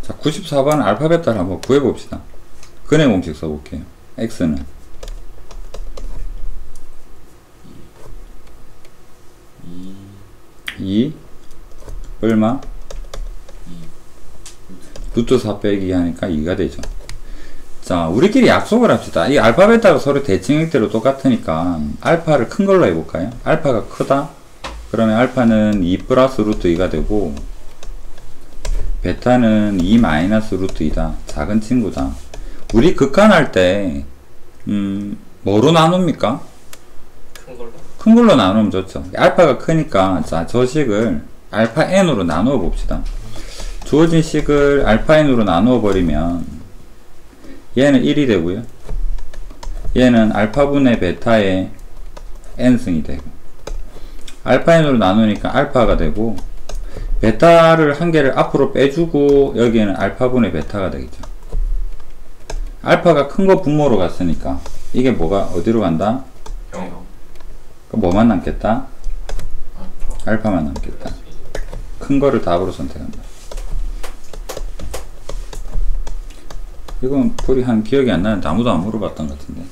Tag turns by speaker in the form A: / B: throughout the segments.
A: 자, 94번 알파 베타를 한번 구해봅시다. 근해 공식 써볼게요. x는 2 얼마? 루트 4 빼기 하니까 2가 되죠. 자, 우리끼리 약속을 합시다. 이 알파 베타가 서로 대칭형태로 똑같으니까 알파를 큰 걸로 해볼까요? 알파가 크다? 그러면 알파는 2 플러스 루트 2가 되고 베타는 2 마이너스 루트 2다. 작은 친구다. 우리 극한할 때 뭐로 나눕니까? 큰 걸로 나누면 좋죠. 알파가 크니까 자, 저 식을 알파 n으로 나누어 봅시다. 주어진 식을 알파 n으로 나누어 버리면 얘는 1이 되고요. 얘는 알파분의 베타의 n승이 되고 알파 n으로 나누니까 알파가 되고 베타를 한 개를 앞으로 빼주고 여기에는 알파분의 베타가 되겠죠. 알파가 큰 거 분모로 갔으니까 이게 뭐가 어디로 간다?
B: 0.
A: 그럼 뭐만 남겠다? 알파만 남겠다. 큰 거를 답으로 선택한다. 이건 풀이 한 기억이 안 나는데 아무도 안 물어봤던 것 같은데.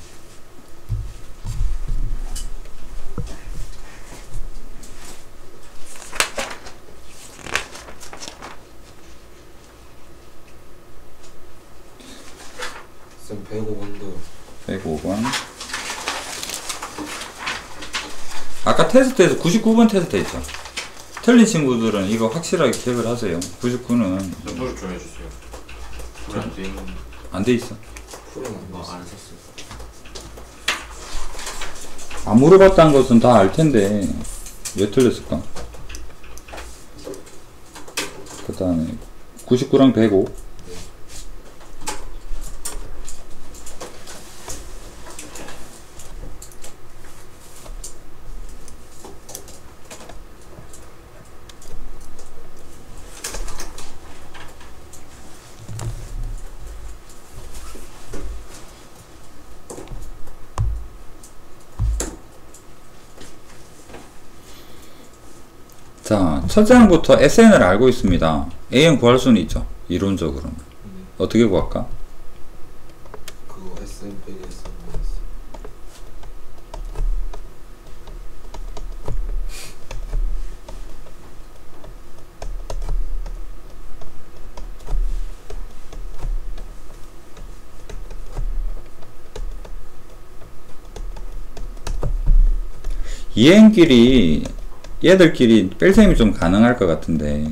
B: 쌤 105번도
A: 105번. 아까 테스트에서 99번 테스트 했죠. 틀린 친구들은 이거 확실하게 기억을 하세요. 99는
B: 풀 좀 해주세요. 풀 안 돼 있는
A: 안 돼 있어.
B: 풀은 안 썼어요.
A: 안 물어봤다는 것은 다 알 텐데 왜 틀렸을까? 그 다음에 99랑 105. 자, 첫째 항부터 SN을 알고 있습니다. AN 구할 수는 있죠. 이론적으로는. 어떻게 구할까?
B: 그거 SM 빼기 SM 마이너스.
A: EN끼리 얘들끼리 뺄셈이 좀 가능할 것 같은데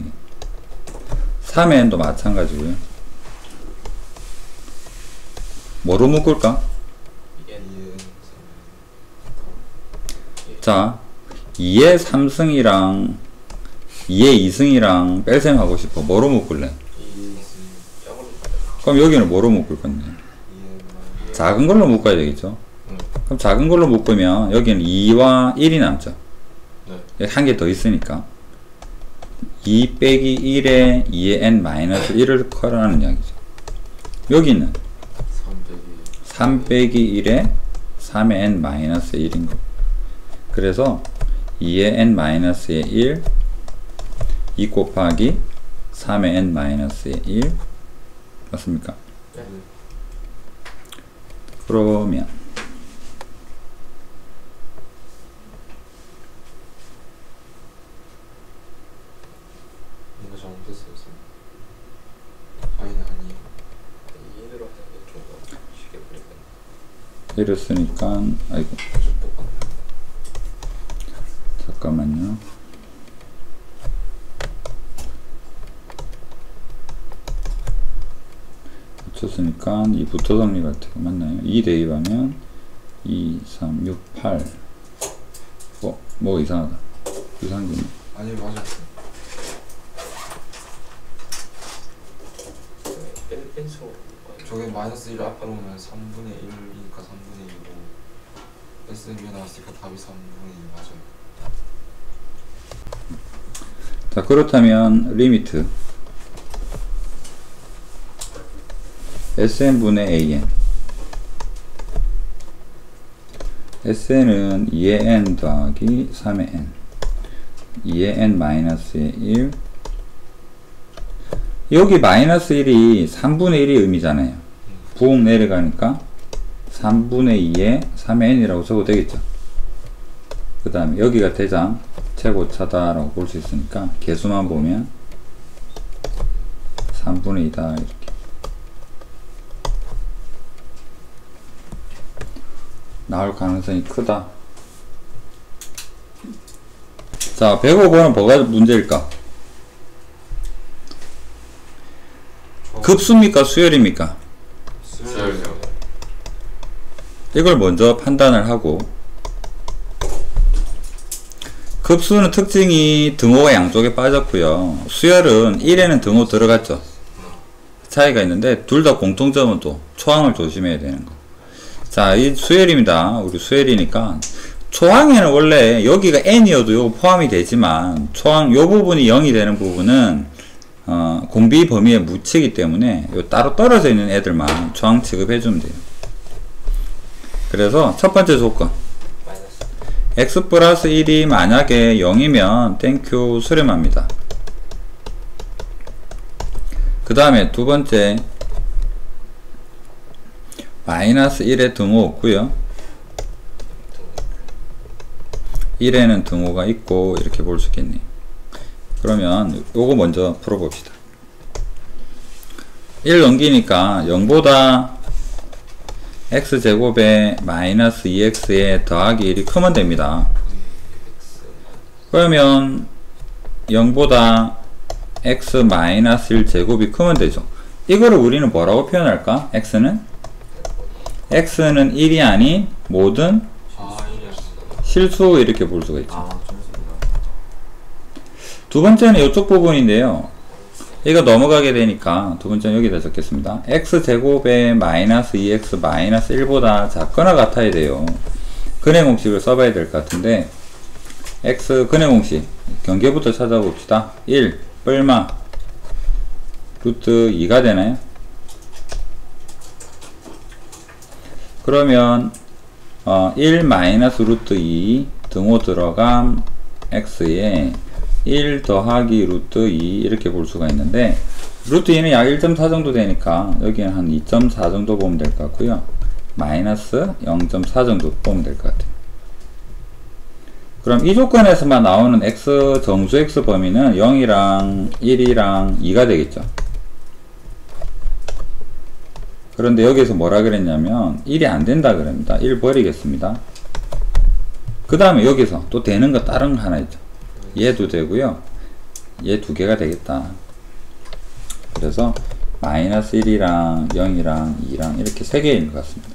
A: 3n도 마찬가지고요. 뭐로 묶을까? 자, 2의 3승이랑 2의 2승이랑 뺄셈 하고 싶어. 뭐로 묶을래? 그럼 여기는 뭐로 묶을 건데? 작은 걸로 묶어야 되겠죠? 그럼 작은 걸로 묶으면 여기는 2와 1이 남죠. 여기 한 개 더 있으니까 2 빼기 1에 2의 n 마이너스 1을 커라는 이야기죠. 여기는 3 빼기 1에 3의 n 마이너스 1인 거. 그래서 2의 n 마이너스의 1 2 곱하기 3의 n 마이너스의 1 맞습니까? 그러면
B: 이거 잘못됐어요. 아니네 아니에요. 이해대로 하는 게 좀 더 쉽게 풀리겠네.
A: 이랬으니까 아이고 잠깐만요. 붙였으니까 이 부터 정리가 되고 맞나요? 2 대입하면 2, 3, 6, 8 뭐 이상하다. 이상한 게
B: 아니 맞아. 저게 마이너스 1을 앞에 놓으면 3분의 1이니까 3분의 2고 SN 위에 나왔으니까 답이 3분의 2 맞아요.
A: 자, 그렇다면 리미트 SN분의 AN SN은 2의 n 더하기 3의 n 2의 n 마이너스의 1 여기 마이너스 1이 3분의 1이 의미잖아요. 붕 내려가니까 3분의 2에 3의 n이라고 적어도 되겠죠. 그 다음에 여기가 대장 최고차다라고 볼 수 있으니까 개수만 보면 3분의 2다 이렇게. 나올 가능성이 크다. 자, 105번은 뭐가 문제일까? 급수입니까? 수열입니까?
B: 수열이요.
A: 이걸 먼저 판단을 하고, 급수는 특징이 등호가 양쪽에 빠졌고요. 수열은 1에는 등호 들어갔죠. 차이가 있는데 둘 다 공통점은 또 초항을 조심해야 되는 거. 자, 이 수열입니다. 우리 수열이니까 초항에는 원래 여기가 n이어도 요거 포함이 되지만 초항 요 부분이 0이 되는 부분은 공비 범위에 묻히기 때문에 요 따로 떨어져 있는 애들만 초항 취급해 주면 돼요. 그래서 첫 번째 조건 x 플러스 1이 만약에 0이면 땡큐 수렴합니다. 그 다음에 두 번째 마이너스 1에 등호 없고요 1에는 등호가 있고 이렇게 볼 수 있겠네요. 그러면 요거 먼저 풀어봅시다. 1 넘기니까 0보다 x제곱에 마이너스 2x에 더하기 1이 크면 됩니다. 그러면 0보다 x 마이너스 1 제곱이 크면 되죠. 이거를 우리는 뭐라고 표현할까? x는 1이 아닌 모든 실수 이렇게 볼 수가 있죠. 두 번째는 이쪽 부분인데요. 이거 넘어가게 되니까 두 번째는 여기다 적겠습니다. x제곱에 마이너스 2x 마이너스 1보다 작거나 같아야 돼요. 근해 공식을 써봐야 될 것 같은데 x 근해 공식 경계부터 찾아봅시다. 1 뿔마 루트 2가 되나요? 그러면 1 마이너스 루트 2 등호 들어감 x에 1 더하기 루트 2 이렇게 볼 수가 있는데 루트 2는 약 1.4 정도 되니까 여기는 한 2.4 정도 보면 될 것 같고요. 마이너스 0.4 정도 보면 될 것 같아요. 그럼 이 조건에서만 나오는 x 정수 x 범위는 0이랑 1이랑 2가 되겠죠. 그런데 여기서 뭐라 그랬냐면 1이 안 된다 그럽니다. 1 버리겠습니다. 그 다음에 여기서 또 되는 거 다른 거 하나 있죠. 얘도 되고요. 얘 두 개가 되겠다. 그래서 마이너스 1이랑 0이랑 2랑 이렇게 세 개인 것 같습니다.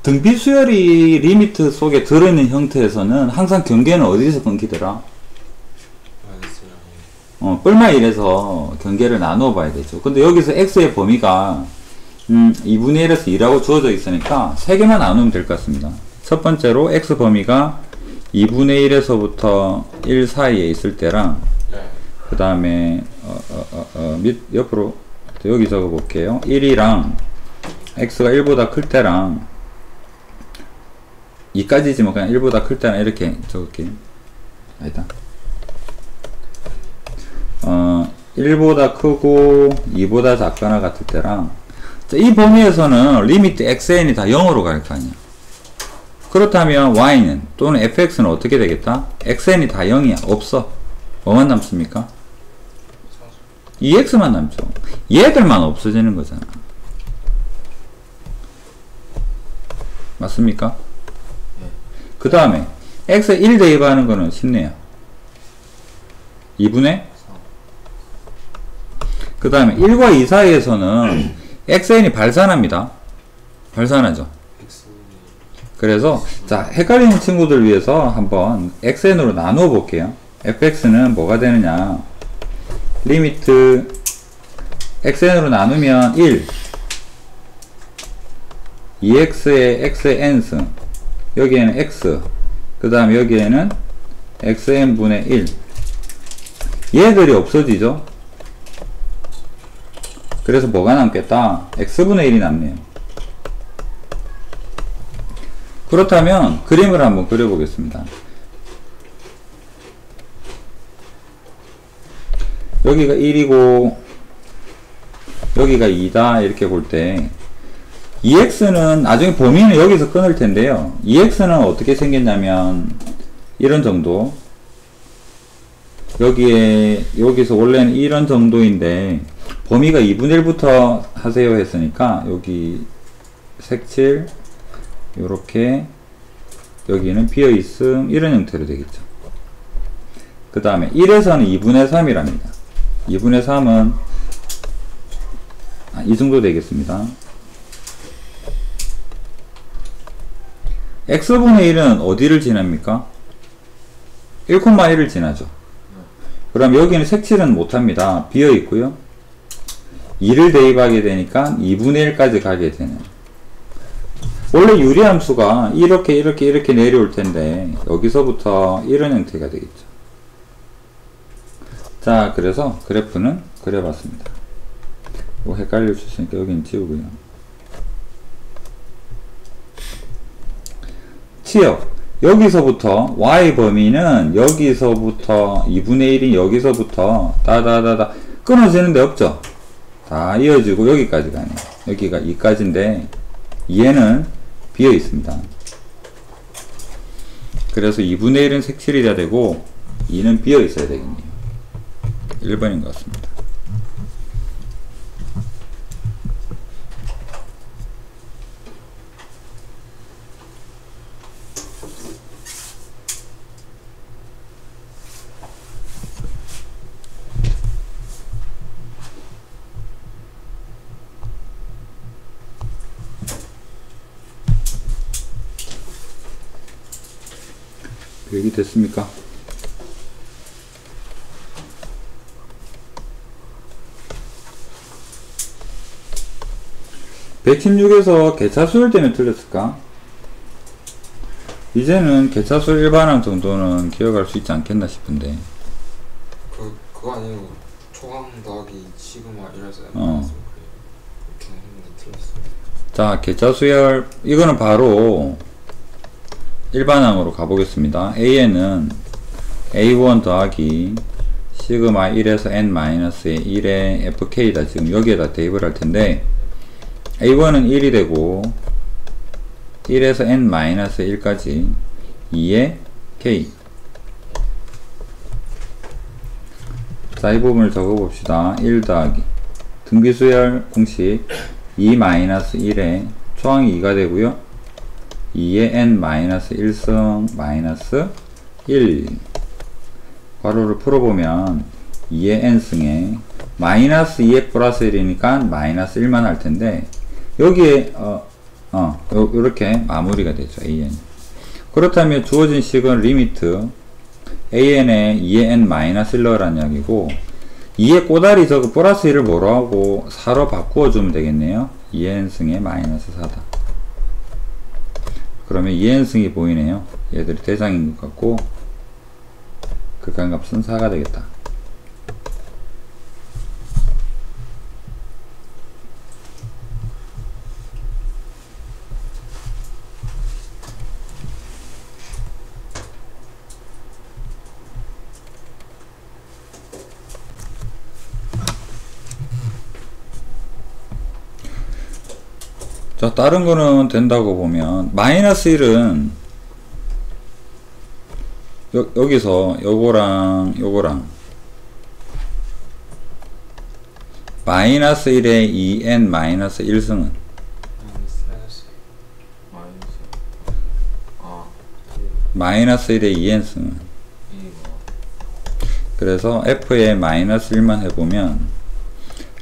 A: 등비수열이 리미트 속에 들어있는 형태에서는 항상 경계는 어디서 끊기더라? 뿔마 1에서 경계를 나누어 봐야 되죠. 근데 여기서 x의 범위가 2분의 1에서 2라고 주어져 있으니까 3개만 나누면 될 것 같습니다. 첫 번째로 x 범위가 2분의 1에서부터 1 사이에 있을 때랑 그 다음에 옆으로 여기 적어 볼게요. 1이랑 x가 1보다 클 때랑 2까지지만 그냥 1보다 클 때랑 이렇게 적을게요. 아니다. 1보다 크고 2보다 작거나 같을 때랑 이 범위에서는 리미트 xn이 다 0으로 갈 거 아니야. 그렇다면 y는 또는 fx는 어떻게 되겠다? xn이 다 0이야. 없어. 뭐만 남습니까? 2x만 남죠. 얘들만 없어지는 거잖아. 맞습니까? 그 다음에 x에 1 대입하는 거는 쉽네요. 2분의 그 다음에 1과 2 사이에서는 xn이 발산합니다. 발산하죠. 그래서 자 헷갈리는 친구들 위해서 한번 xn으로 나누어 볼게요. fx는 뭐가 되느냐, 리미트 xn으로 나누면 1 2x의 x의 n승, 여기에는 x, 그 다음에 여기에는 xn분의 1, 얘들이 없어지죠. 그래서 뭐가 남겠다? x분의 1이 남네요. 그렇다면 그림을 한번 그려보겠습니다. 여기가 1이고 여기가 2다 이렇게 볼 때 2x는 나중에 범위는 여기서 끊을 텐데요. 2x는 어떻게 생겼냐면 이런 정도, 여기서 원래는 이런 정도인데 범위가 2분의 1부터 하세요 했으니까 여기 색칠 요렇게 여기는 비어있음 이런 형태로 되겠죠. 그 다음에 1에서는 2분의 3이랍니다. 2분의 3은 이 정도 되겠습니다. x분의 1은 어디를 지납니까? 1,1을 지나죠. 그럼 여기는 색칠은 못합니다. 비어있고요. 2를 대입하게 되니까 2분의 1까지 가게 되는, 원래 유리함수가 이렇게 내려올 텐데 여기서부터 이런 형태가 되겠죠. 자, 그래서 그래프는 그려봤습니다. 이거 헷갈릴 수 있으니까 여기는 지우고요. 치역, 여기서부터 y 범위는 여기서부터 2분의 1인 여기서부터 다다다다 끊어지는 데 없죠. 다 이어지고 여기까지 가네요. 여기가 2까지인데 2에는 비어 있습니다. 그래서 2분의 1은 색칠이 돼야 되고 2는 비어 있어야 되겠네요. 1번인 것 같습니다. 여기 됐습니까? (116에서) 개차수열 때문에 틀렸을까? 이제는 개차수 일반항 정도는 기억할 수 있지 않겠나 싶은데,
B: 그거 아니고 초강 더하기 시그마 이래서 이렇게 했는데 틀렸어요.
A: 자, 개차수열 이거는 바로 일반항으로 가보겠습니다. A에는 A1 더하기 시그마 1에서 n-의 1의 fk다. 지금 여기에다 대입을 할 텐데 A1은 1이 되고 1에서 n-1까지 2의 k. 자, 이 부분을 적어봅시다. 1 더하기 등비수열 공식 2-1에 초항이 2가 되고요. 2의 n-1승 마이너스 1. 괄호를 풀어보면 2의 n승에 마이너스 2의 플러스 1이니까 마이너스 1만 할 텐데 여기에 요렇게 마무리가 되죠. an. 그렇다면 주어진 식은 리미트 an에 2의 n-1 넣으라는 이야기고 2의 꼬다리 저거 플러스 1을 뭐로 하고 4로 바꾸어 주면 되겠네요. 2의 n승에 마이너스 4다. 그러면 2n승이 보이네요. 얘들이 대상인 것 같고 극한값은 4가 되겠다. 자, 다른 거는 된다고 보면 마이너스 1은 여기서 요거랑 마이너스 1의 2n 마이너스 1승은 마이너스 1의 2n승은 그래서 f에 마이너스 1만 해보면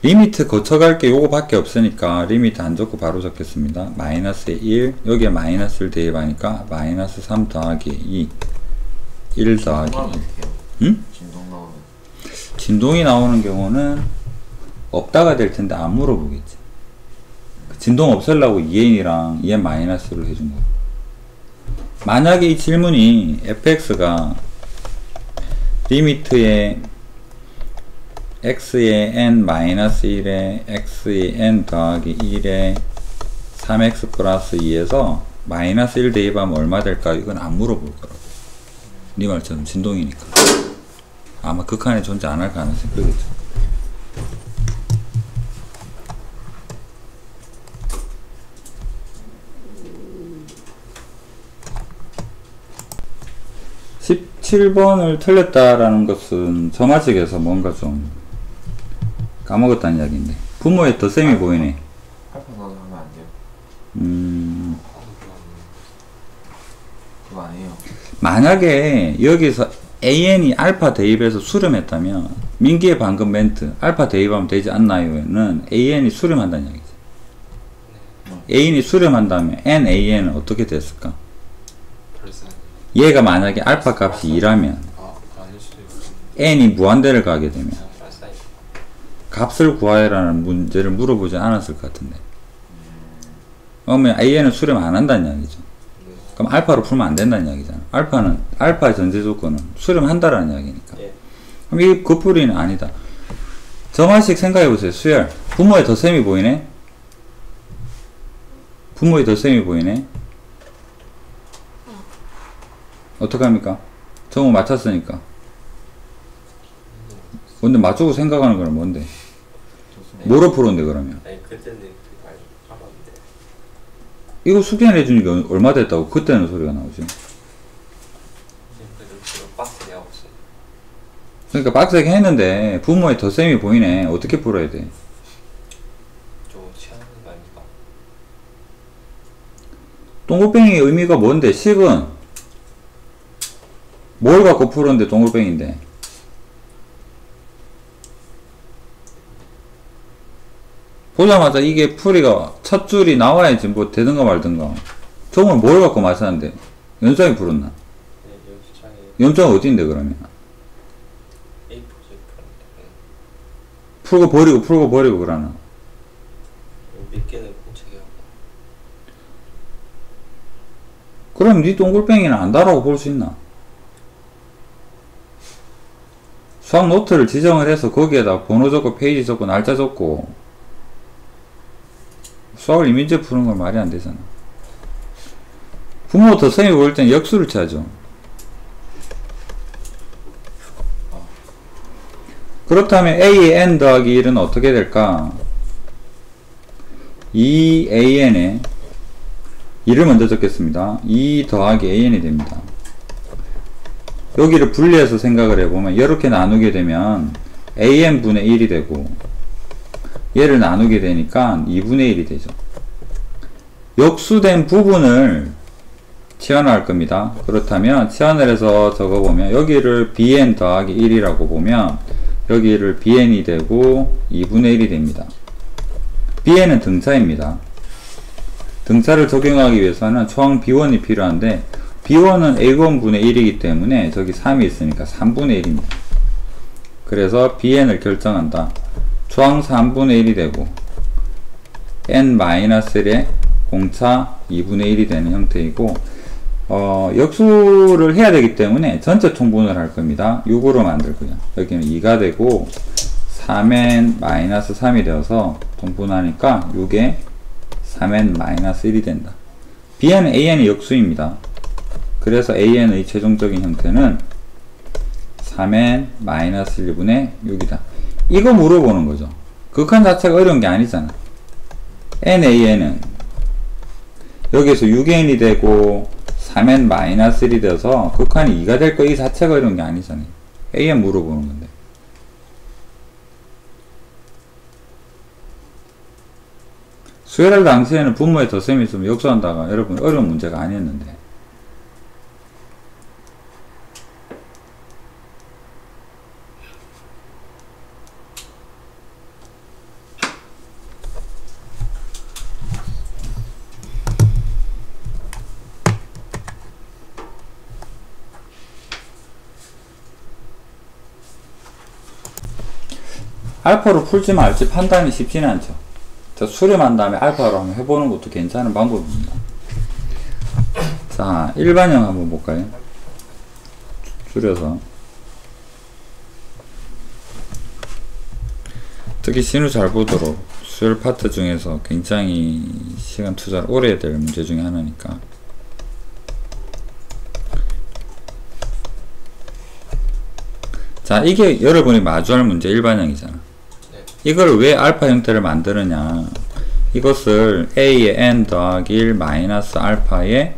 A: 리미트 거쳐갈 게 요거 밖에 없으니까 리미트 안 적고 바로 적겠습니다. 마이너스 1, 여기에 마이너스를 대입하니까 마이너스 3 더하기 2, 1 더하기 2. 응? 진동이 나오는 경우는 없다가 될 텐데 안 물어보겠지. 진동 없애려고 2n이랑 2n 마이너스를 해준 거. 만약에 이 질문이 fx가 리미트에 x의 n-1에 x의 n 더하기 1에 3x 플러스 2에서 마이너스 1 대입하면 얼마 될까? 이건 안 물어볼 거라고. 네 말처럼 진동이니까. 아마 극한에 존재 안 할 가능성이 크겠죠. (17번을) 틀렸다라는 것은 점화식에서 뭔가 좀 까먹었다는 이야기인데 부모의 덧셈이 보이네.
B: 알파 넣어서 하면 안 돼요. 그거 아니에요.
A: 만약에 여기서 AN이 알파 대입해서 수렴했다면 민기의 방금 멘트 알파 대입하면 되지 않나요는 AN이 수렴한다는 이야기죠. AN이 수렴한다면 NAN은 어떻게 됐을까? 얘가 만약에 알파 값이 2라면 n이 무한대를 가게 되면 값을 구하라는 문제를 물어보지 않았을 것 같은데 그러면 an은 수렴 안 한다는 이야기죠. 그럼 알파로 풀면 안 된다는 이야기잖아. 알파의 전제 조건은 수렴한다라는 이야기니까. 그럼 이 겉풀이는 아니다. 점화식 생각해보세요. 수열 부모의 덧셈이 보이네. 부모의 덧셈이 보이네. 어떡합니까? 정우 맞췄으니까. 근데 맞추고 생각하는 거는 뭔데? 뭐로 풀었는데 그러면?
C: 아니 그때는 알았는데
A: 이거 숙제해 주니까 얼마 됐다고 그때는 소리가 나오지.
C: 그래도 빡세게 하고 있어.
A: 그러니까 빡세게 했는데 부모의 덧셈이 보이네. 어떻게 풀어야 돼?
C: 좀 취하는 거 아닙니까?
A: 동글뱅이의 의미가 뭔데? 식은 뭘 갖고 풀었는데 동글뱅인데? 보자마자 이게 풀이가 첫 줄이 나와야지 뭐 되든가 말든가. 종을 뭘 갖고 마셨는데? 연장이 풀었나?
C: 네, 연수장에
A: 연장 어디인데 그러면?
C: A 프로젝트
A: 풀고 버리고 그러나?
C: 몇 개는 공책이 하고
A: 그럼 네 동글뱅이는 안다라고 볼 수 있나? 수학 노트를 지정을 해서 거기에다 번호 적고 페이지 적고 날짜 적고 수학을 이민제 푸는 건 말이 안 되잖아. 부모 덧셈이 보일 땐 역수를 쳐야죠. 그렇다면 A의 N 더하기 1은 어떻게 될까? 2AN에 2를 먼저 적겠습니다. 2 더하기 AN이 됩니다. 여기를 분리해서 생각을 해보면 이렇게 나누게 되면 AN분의 1이 되고 얘를 나누게 되니까 2분의 1이 되죠. 역수된 부분을 치환할 겁니다. 그렇다면 치환을 해서 적어보면 여기를 BN 더하기 1이라고 보면 여기를 BN이 되고 2분의 1이 됩니다. BN은 등차입니다. 등차를 적용하기 위해서는 초항 B1이 필요한데 B1은 A1분의 1이기 때문에 저기 3이 있으니까 3분의 1입니다. 그래서 BN을 결정한다. 초항 3분의 1이 되고 N-1의 공차 2분의 1이 되는 형태이고 역수를 해야 되기 때문에 전체 통분을 할 겁니다. 6으로 만들고요. 여기는 2가 되고 3N-3이 되어서 통분하니까 6에 3N-1이 된다. BN은 AN의 역수입니다. 그래서 AN의 최종적인 형태는 3N-1분의 6이다. 이거 물어보는 거죠. 극한 자체가 어려운 게 아니잖아. NAN은 여기서 6N이 되고 3N-1이 되어서 극한이 2가 될 거 이 자체가 어려운 게 아니잖아요. AN 물어보는 건데. 수혈할 당시에는 부모의 덧셈이 있으면 역수한다가 여러분 어려운 문제가 아니었는데 알파로 풀지 말지 판단이 쉽지는 않죠. 자, 수렴한 다음에 알파로 한번 해보는 것도 괜찮은 방법입니다. 자, 일반형 한번 볼까요? 줄여서. 특히 신우 잘 보도록 수열 파트 중에서 굉장히 시간 투자를 오래 해야 될 문제 중에 하나니까 자, 이게 여러분이 마주할 문제 일반형이잖아.
C: 네.
A: 이걸 왜 알파 형태를 만드느냐. 이것을 a의 n 더하기 1 마이너스 알파의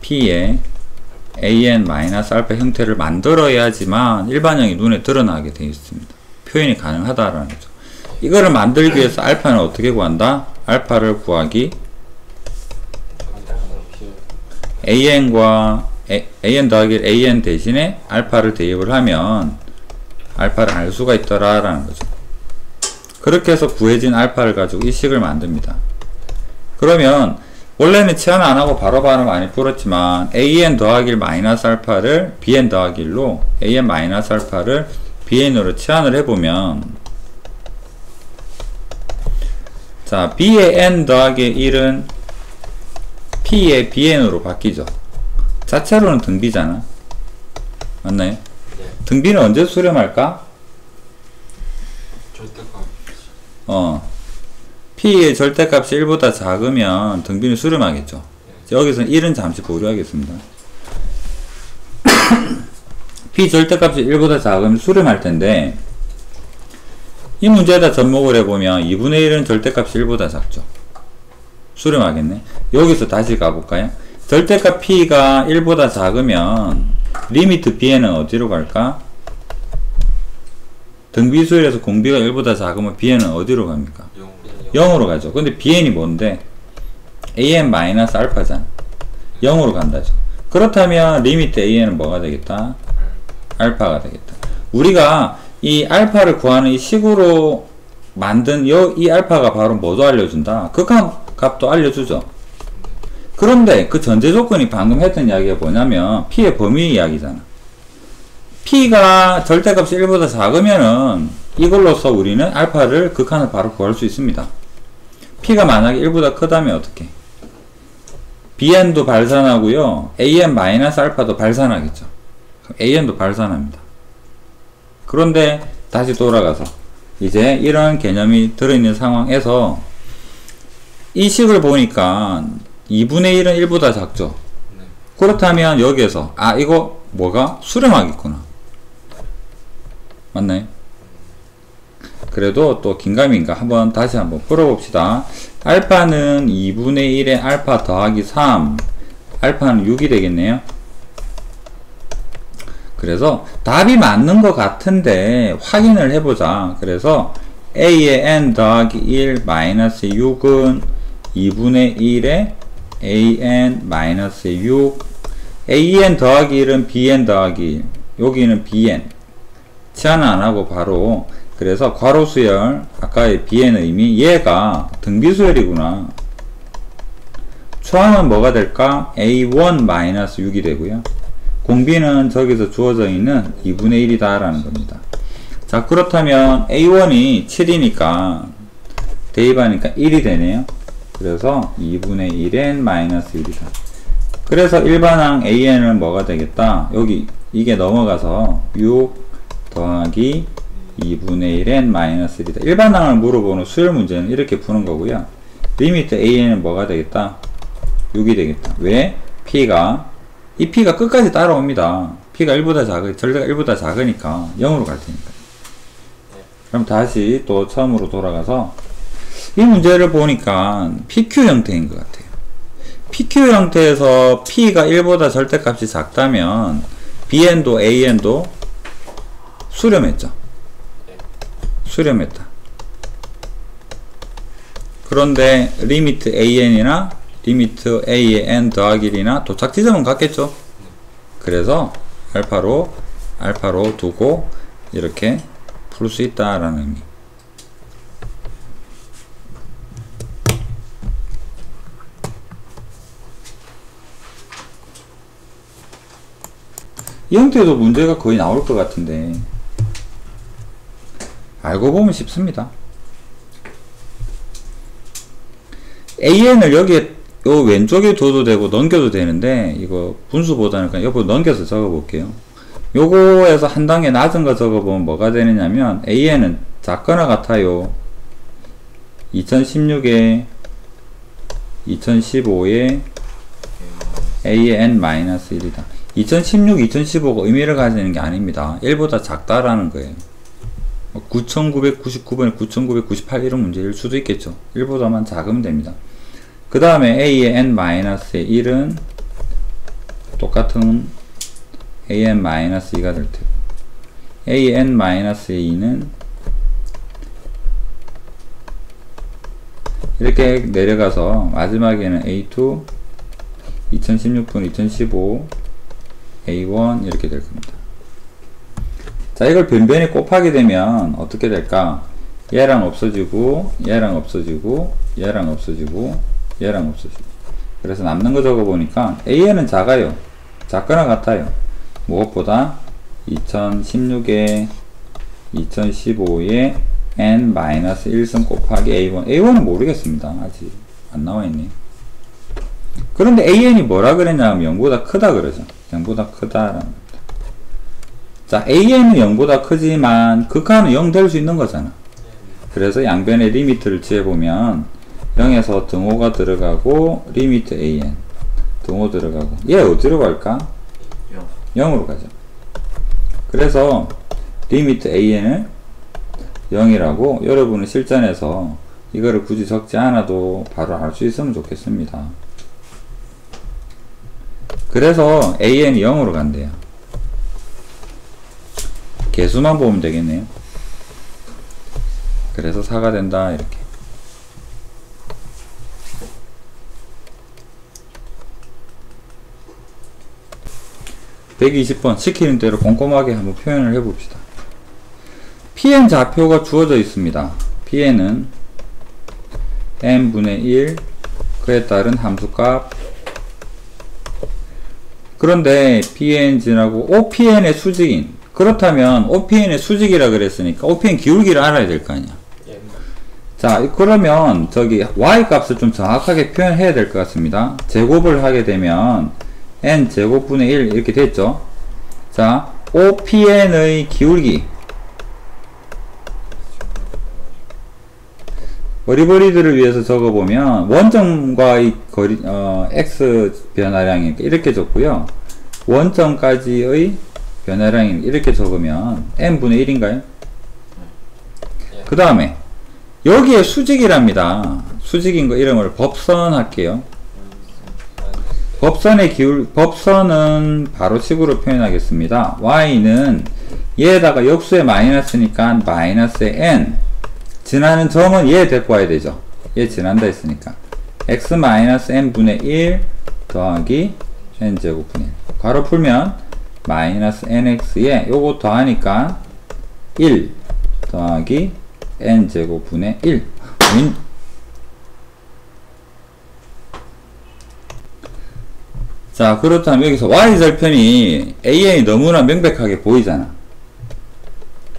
A: p의 an 마이너스 알파 형태를 만들어야지만 일반형이 눈에 드러나게 되어 있습니다. 표현이 가능하다라는 거죠. 이거를 만들기 위해서 알파는 어떻게 구한다? 알파를 구하기 an과 an 더하기 1 an 대신에 알파를 대입을 하면 알파를 알 수가 있더라라는 거죠. 그렇게 해서 구해진 알파를 가지고 이 식을 만듭니다. 그러면 원래는 치환 안하고 바로바로 많이 풀었지만 an 더하기 1 마이너스 알파를 bn 더하기 1로 an 마이너스 알파를 bn으로 치환을 해보면, 자, b의 n 더하기 1은 p의 bn으로 바뀌죠. 자체로는 등비잖아. 맞나요?
C: 네.
A: 등비는 언제 수렴할까?
B: 절대값.
A: p의 절대값이 1보다 작으면 등비는 수렴하겠죠. 여기서는 1은 잠시 보류하겠습니다. p 절대값이 1보다 작으면 수렴할 텐데, 이 문제에다 접목을 해보면 2분의 1은 절대값이 1보다 작죠. 수렴하겠네. 여기서 다시 가볼까요? 절대값 p가 1보다 작으면 리미트 bn은 어디로 갈까? 등비수열에서 공비가 1보다 작으면 bn은 어디로 갑니까? 0으로 가죠. 근데 bn이 뭔데? an 마이너스 알파잖아. 0으로 간다죠. 그렇다면 리미트 an은 뭐가 되겠다? 알파가 되겠다. 우리가 이 알파를 구하는 이 식으로 만든 이 알파가 바로 뭐도 알려준다? 극한 값도 알려주죠. 그런데 그 전제 조건이 방금 했던 이야기가 뭐냐면 p의 범위 이야기잖아. p가 절대값이 1보다 작으면은 이걸로써 우리는 알파를 극한을 바로 구할 수 있습니다. p가 만약에 1보다 크다면 어떻게? bn도 발산하고요, an 마이너스 알파도 발산하겠죠. an도 발산합니다. 그런데 다시 돌아가서 이제 이런 개념이 들어있는 상황에서 이 식을 보니까 2분의 1은 1보다 작죠.
B: 네.
A: 그렇다면 여기에서 이거 뭐가 수렴하겠구나. 맞나요? 그래도 또 긴가민가 다시 한번 풀어봅시다. 알파는 2분의 1의 알파 더하기 3, 알파는 6이 되겠네요. 그래서 답이 맞는 것 같은데 확인을 해보자. 그래서 a의 n 더하기 1 마이너스 6은 2분의 1의 an 마이너스 6, an 더하기 1은 bn 더하기 1, 여기는 bn 치환은 안하고 바로, 그래서 괄호수열 아까의 bn의 의미, 얘가 등비수열이구나. 초항은 뭐가 될까? a1 마이너스 6이 되고요, 공비는 저기서 주어져 있는 2분의 1이다 라는 겁니다. 자, 그렇다면 a1이 7이니까 대입하니까 1이 되네요. 그래서 2분의 1n 마이너스 1이다. 그래서 일반항 an은 뭐가 되겠다? 여기 이게 넘어가서 6 더하기 2분의 1n 마이너스 1이다. 일반항을 물어보는 수열 문제는 이렇게 푸는 거고요. 리미트 an은 뭐가 되겠다? 6이 되겠다. 왜? 이 p가 끝까지 따라옵니다. p가 1보다 절대가 1보다 작으니까 0으로 갈 테니까. 그럼 다시 또 처음으로 돌아가서 이 문제를 보니까 PQ 형태인 것 같아요. PQ 형태에서 P가 1보다 절대값이 작다면 BN도 AN도 수렴했죠. 수렴했다. 그런데 리미트 AN이나 리미트 A의 N 더하기 1이나 도착 지점은 같겠죠. 그래서 알파로 두고 이렇게 풀 수 있다라는 의미. 이 형태도 문제가 거의 나올 것 같은데 알고 보면 쉽습니다. AN을 여기에 요 왼쪽에 둬도 되고 넘겨도 되는데 이거 분수보다는 그냥 옆으로 넘겨서 적어 볼게요. 요거에서 한 단계 낮은 거 적어 보면 뭐가 되느냐면 AN은 작거나 같아요. 2016에 2015에 AN-1이다. 2016, 2015가 의미를 가지는 게 아닙니다. 1보다 작다라는 거예요. 9999번에 9998 이런 문제일 수도 있겠죠. 1보다만 작으면 됩니다. 그 다음에 a의 n-의 1은 똑같은 an-2가 될 테고, a의 n-의 2는 이렇게 내려가서 마지막에는 a2 2016분 2015 a1 이렇게 될 겁니다. 자, 이걸 변변히 곱하게 되면 어떻게 될까? 얘랑 없어지고 얘랑 없어지고 얘랑 없어지고 얘랑 없어지고, 그래서 남는 거 적어 보니까 AN은 작아요. 작거나 같아요. 무엇보다 2016에 2015에 n-1승 곱하기 a1. a1은 모르겠습니다. 아직 안 나와 있네요. 그런데 AN이 뭐라 그랬냐면 0보다 크다 그러죠. 0보다 크다라는 겁니다. 자, AN은 0보다 크지만 극한은 0 될 수 있는 거잖아. 그래서 양변에 리미트를 취해보면 0에서 등호가 들어가고 리미트 AN 등호 들어가고, 얘 어디로 갈까? 0으로 가죠. 그래서 리미트 AN을 0이라고 여러분은 실전에서 이거를 굳이 적지 않아도 바로 알 수 있으면 좋겠습니다. 그래서 AN이 0으로 간대요. 개수만 보면 되겠네요. 그래서 4가 된다 이렇게. (120번) 시키는 대로 꼼꼼하게 한번 표현을 해봅시다. pn 좌표가 주어져 있습니다. pn은 n분의 1 그에 따른 함수값. 그런데 pn 지나고 opn의 수직인, 그렇다면 opn의 수직이라 그랬으니까 opn 기울기를 알아야 될 거 아니야. 자, 그러면 저기 y 값을 좀 정확하게 표현해야 될 것 같습니다. 제곱을 하게 되면 n 제곱분의 1 이렇게 됐죠. 자, opn의 기울기, 어리버리들을 위해서 적어보면 원점과의 거리, x 변화량이 이렇게 적고요. 원점까지의 변화량이 이렇게 적으면 n분의 1인가요? 그 다음에 여기에 수직이랍니다. 수직인 거 이름을 법선 할게요. 법선의 법선은 바로식으로 표현하겠습니다. y는 얘에다가 역수의 마이너스니까 마이너스의 n, 지나는 점은 얘 데리고 와야 되죠. 얘 지난다 했으니까 x-n분의 1 더하기 n제곱분의 1 괄호 풀면 마이너스 nx에 요거 더하니까 1 더하기 n제곱분의 1. 자, 그렇다면 여기서 y절편이 an이 너무나 명백하게 보이잖아.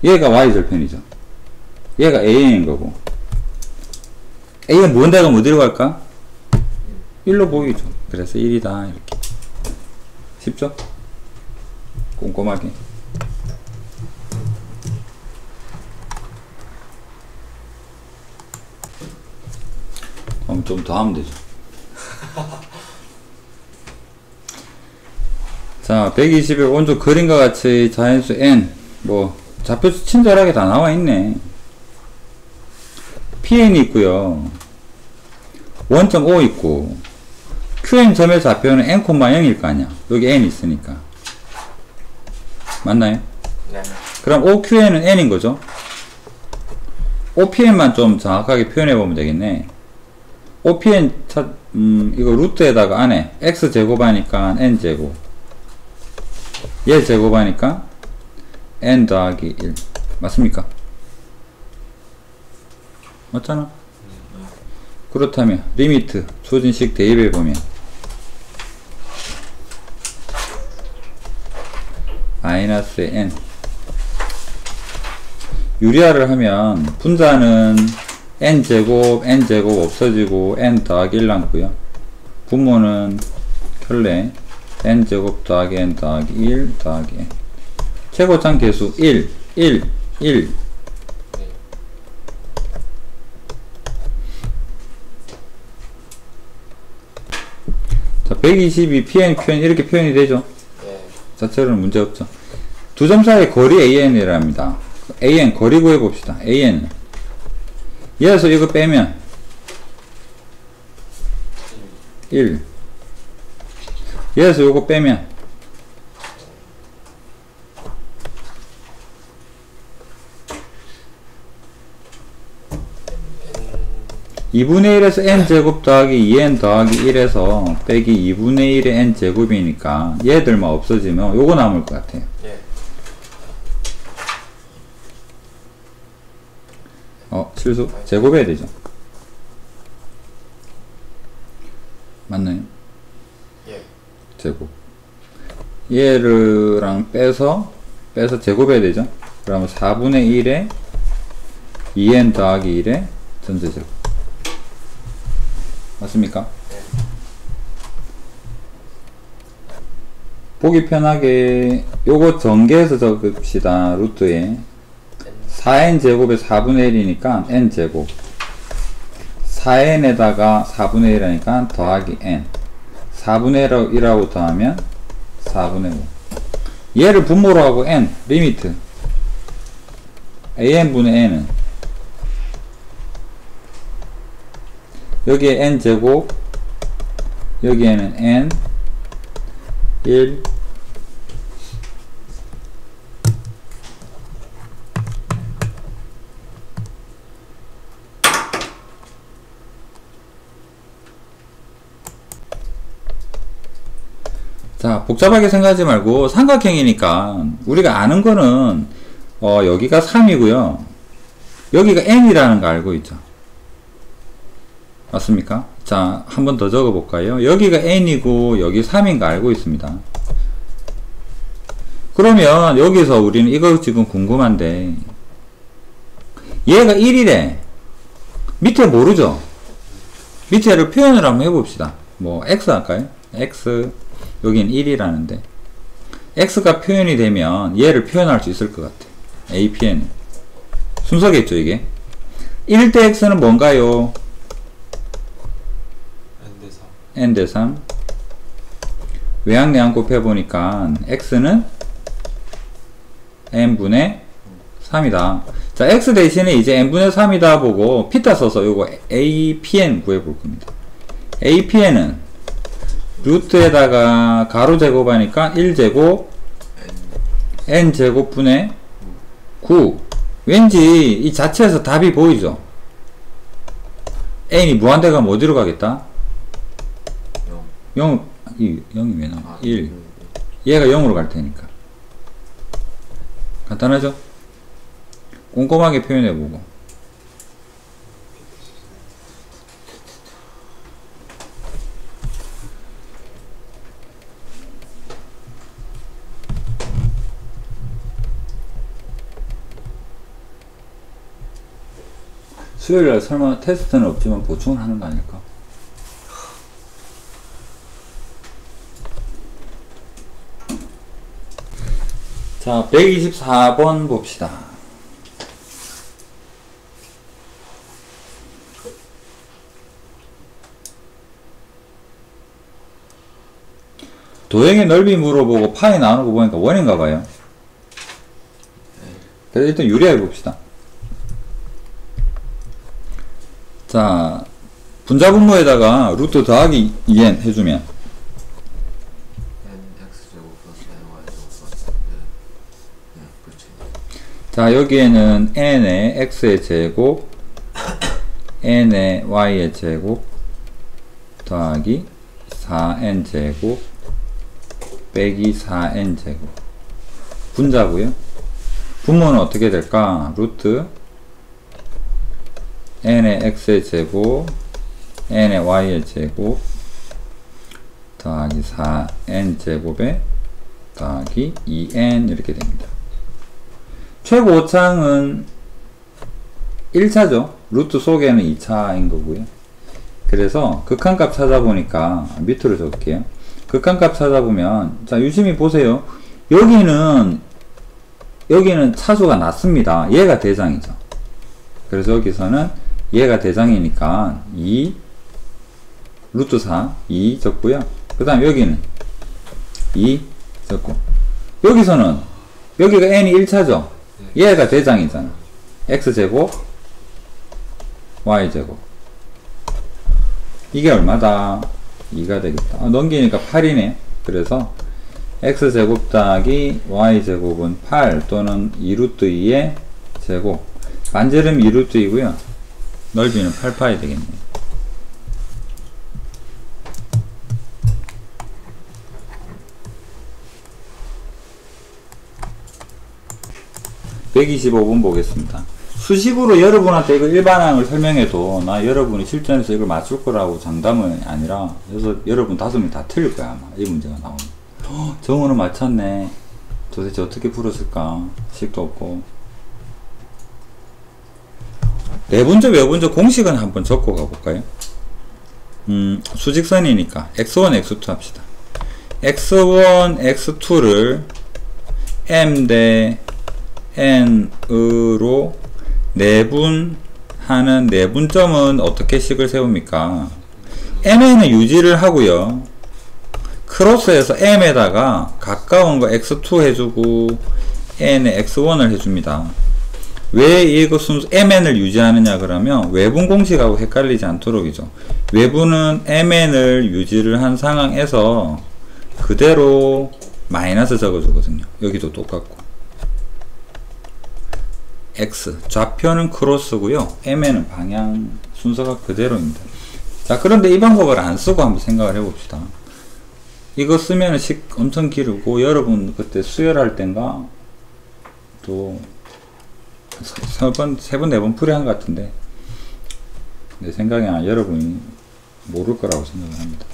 A: 얘가 y절편이죠. 얘가 an인 거고, an 뭔데가 어디로 갈까? 1로 보이죠. 그래서 1이다 이렇게. 쉽죠? 꼼꼼하게. 그럼 좀 더 하면 되죠. 자, 120의 오른쪽 그림과 같이 자연수 n, 뭐 좌표수 친절하게 다 나와 있네. pn이 있고요, 원점 O 있고, qn 점의 좌표는 n, 0일 거 아니야. 여기 n 있으니까. 맞나요?
C: 네.
A: 그럼 OQN은 n인 거죠. OPN만 좀 정확하게 표현해 보면 되겠네. OPN 이거 루트에다가 안에 x 제곱하니까 n 제곱, 얘 제곱하니까 n 더하기 1 맞습니까? 맞잖아. 그렇다면 리미트 조진식 대입해 보면 마이너스의 n, 유리화를 하면 분자는 n제곱 없어지고 n 더하기 1 남고요. 분모는 켤레 n제곱 더하기 n 더하기 1 더하기 n, 최고참 계수 1 자, 122 pn qn 이렇게 표현이 되죠.
C: 네.
A: 자체로는 문제없죠. 두 점 사이의 거리 AN이랍니다. AN 거리 구해봅시다. AN 얘에서 이거 빼면 1 얘에서 요거 빼면 2분의 1에서 n제곱 더하기 2n 더하기 1에서 빼기 2분의 1의 n제곱이니까 얘들만 없어지면 요거 남을 것 같아요.
C: 예.
A: 실수? 제곱해야 되죠. 맞나요?
C: 예.
A: 제곱. 얘를랑 빼서 제곱해야 되죠. 그러면 4분의 1에 2n 더하기 1의 전체제곱. 맞습니까?
C: 예.
A: 보기 편하게 요거 전개해서 적읍시다. 루트에 4n 제곱에 4분의 1이니까 n 제곱 4n에다가 4분의 1 하니까 더하기 n 4분의 1하고 더하면 4분의 5 얘를 분모로 하고 n 리미트 an분의 n은 여기에 n 제곱 여기에는 n 1 자, 복잡하게 생각하지 말고 삼각형이니까 우리가 아는 거는 여기가 3이고요. 여기가 n이라는 거 알고 있죠. 맞습니까? 자, 한 번 더 적어 볼까요? 여기가 n이고 여기 3인 거 알고 있습니다. 그러면 여기서 우리는 이거 지금 궁금한데 얘가 1이래. 밑에 모르죠? 밑에를 표현을 한번 해봅시다. 뭐 x 할까요? x 여긴 1이라는데 x가 표현이 되면 얘를 표현할 수 있을 것 같아. APN 순서겠죠 이게. 1대 x는 뭔가요? n 대 3 외항 내항 곱해보니까 x는 n분의 3이다. 자, x 대신에 이제 n분의 3이다 보고 피타 써서 요거 APN 구해볼 겁니다. APN은 루트에다가 가로 제곱하니까 1제곱 n제곱분의 9 왠지 이 자체에서 답이 보이죠? n이 무한대 가면 어디로 가겠다? 0 0이 왜 나와? 1 얘가 0으로 갈 테니까 간단하죠? 꼼꼼하게 표현해보고 수요일날 설마 테스트는 없지만 보충을 하는 거 아닐까? 자, 124번 봅시다. 도형의 넓이 물어보고 파이 나오는 거 보니까 원인가 봐요. 그래서 일단 유리하게 봅시다. 자, 분자분모에다가 루트 더하기 2n 해주면 자, 여기에는 n의 x의 제곱 n의 y의 제곱 더하기 4n 제곱 빼기 4n 제곱 분자고요. 분모는 어떻게 될까? 루트 n의 x의 제곱 n의 y의 제곱 더하기 4n 제곱에 더하기 2n 이렇게 됩니다. 최고 오차항은 1차죠. 루트 속에는 2차인 거고요. 그래서 극한값 찾아보니까 밑으로 적을게요. 극한값 찾아보면 자, 유심히 보세요. 여기는 차수가 낮습니다. 얘가 대장이죠. 그래서 여기서는 얘가 대장이니까 2 루트 4 2 적고요. 그 다음 여기는 2 적고 여기서는 여기가 n이 1차죠. 얘가 대장이잖아. x제곱 y제곱. 이게 얼마다? 2가 되겠다. 넘기니까 8이네. 그래서 x제곱 더하기 y제곱은 8 또는 2루트 2의 제곱. 반지름 2루트 2고요. 넓이는 8파이 되겠네. (125번) 보겠습니다. 수식으로 여러분한테 이거 일반항을 설명해도 나 여러분이 실전에서 이걸 맞출 거라고 장담은 아니라, 그래서 여러분 5명 다 틀릴 거야 아마 이 문제가 나오면. 정우는 맞췄네. 도대체 어떻게 풀었을까? 식도 없고. 내분조 외분조 공식은 한번 적고 가볼까요? 수직선이니까 x1 x2 합시다. x1 x2를 m 대 n으로 내분하는 내분점은 어떻게 식을 세웁니까? m에는 유지를 하고요. 크로스해서 m에다가 가까운 거 x2 해주고 n에 x1을 해줍니다. 왜 이거 순수 mn을 유지하느냐 그러면 외분 공식하고 헷갈리지 않도록이죠. 외분은 mn을 유지를 한 상황에서 그대로 마이너스 적어주거든요. 여기도 똑같고. x 좌표는 크로스고요. mn은 방향 순서가 그대로입니다. 자, 그런데 이 방법을 안 쓰고 한번 생각을 해봅시다. 이거 쓰면 식 엄청 기르고, 여러분 그때 수열할 땐가 또 세 번, 4번 풀이한 것 같은데, 내 생각에는 여러분이 모를 거라고 생각을 합니다.